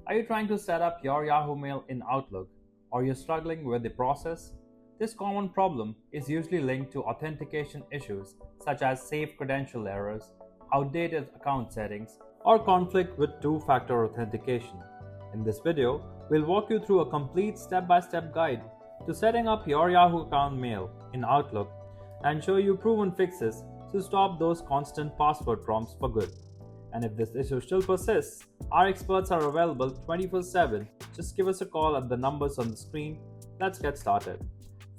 Are you trying to set up your Yahoo Mail in Outlook, or you're struggling with the process? This common problem is usually linked to authentication issues such as safe credential errors, outdated account settings, or conflict with two-factor authentication. In this video, we'll walk you through a complete step-by-step guide to setting up your Yahoo account mail in Outlook and show you proven fixes to stop those constant password prompts for good. And if this issue still persists, our experts are available 24/7. Just give us a call at the numbers on the screen. Let's get started.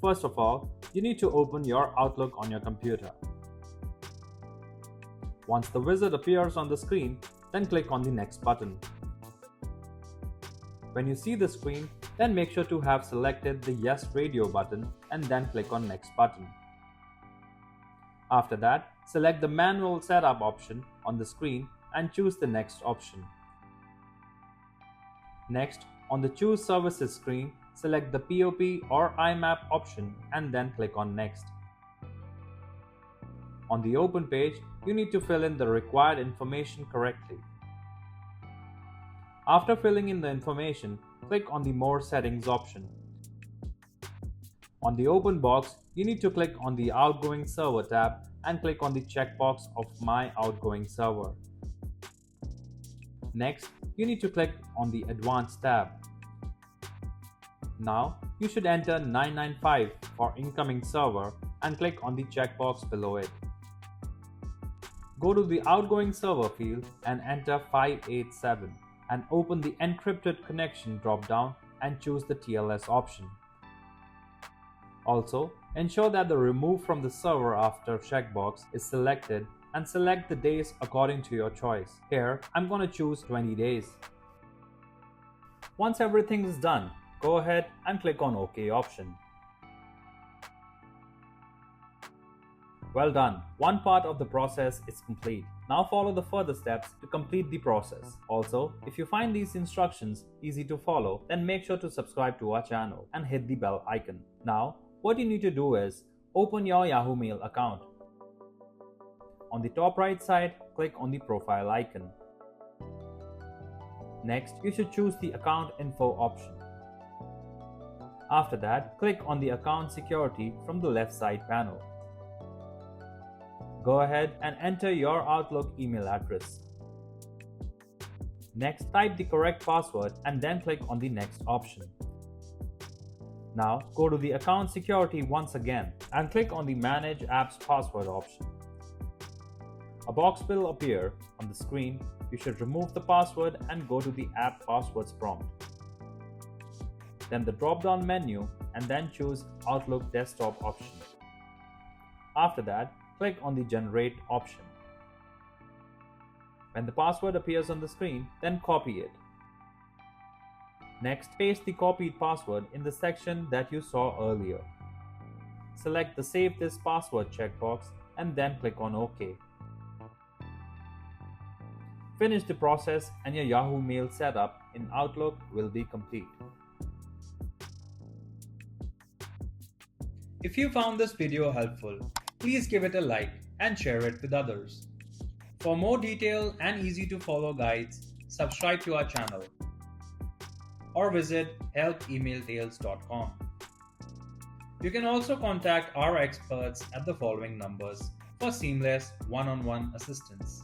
First of all, you need to open your Outlook on your computer. Once the wizard appears on the screen, then click on the Next button. When you see the screen, then make sure to have selected the Yes Radio button and then click on Next button. After that, select the Manual Setup option on the screen and choose the Next option. Next, on the Choose Services screen, select the POP or IMAP option and then click on Next. On the Open page, you need to fill in the required information correctly. After filling in the information, click on the More Settings option. On the Open box, you need to click on the Outgoing Server tab and click on the checkbox of My Outgoing Server. Next, you need to click on the Advanced tab. Now, you should enter 995 for incoming server and click on the checkbox below it. Go to the Outgoing Server field and enter 587 and open the Encrypted Connection drop-down and choose the TLS option. Also, ensure that the Remove from the Server After checkbox is selected and select the days according to your choice. Here, I'm going to choose 20 days. Once everything is done, go ahead and click on OK option. Well done, one part of the process is complete. Now follow the further steps to complete the process. Also, if you find these instructions easy to follow, then make sure to subscribe to our channel and hit the bell icon. Now, what you need to do is open your Yahoo Mail account. On the top right side, click on the profile icon. Next, you should choose the Account Info option. After that, click on the Account Security from the left side panel. Go ahead and enter your Outlook email address. Next, type the correct password and then click on the Next option. Now, go to the Account Security once again and click on the Manage Apps Password option. A box will appear on the screen. You should remove the password and go to the App Passwords prompt. Then the drop-down menu and then choose Outlook Desktop option. After that, click on the Generate option. When the password appears on the screen, then copy it. Next, paste the copied password in the section that you saw earlier. Select the Save This Password checkbox and then click on OK. Finish the process and your Yahoo Mail setup in Outlook will be complete. If you found this video helpful, please give it a like and share it with others. For more detailed and easy to follow guides, subscribe to our channel or visit help@emailtales.com. You can also contact our experts at the following numbers for seamless one-on-one assistance.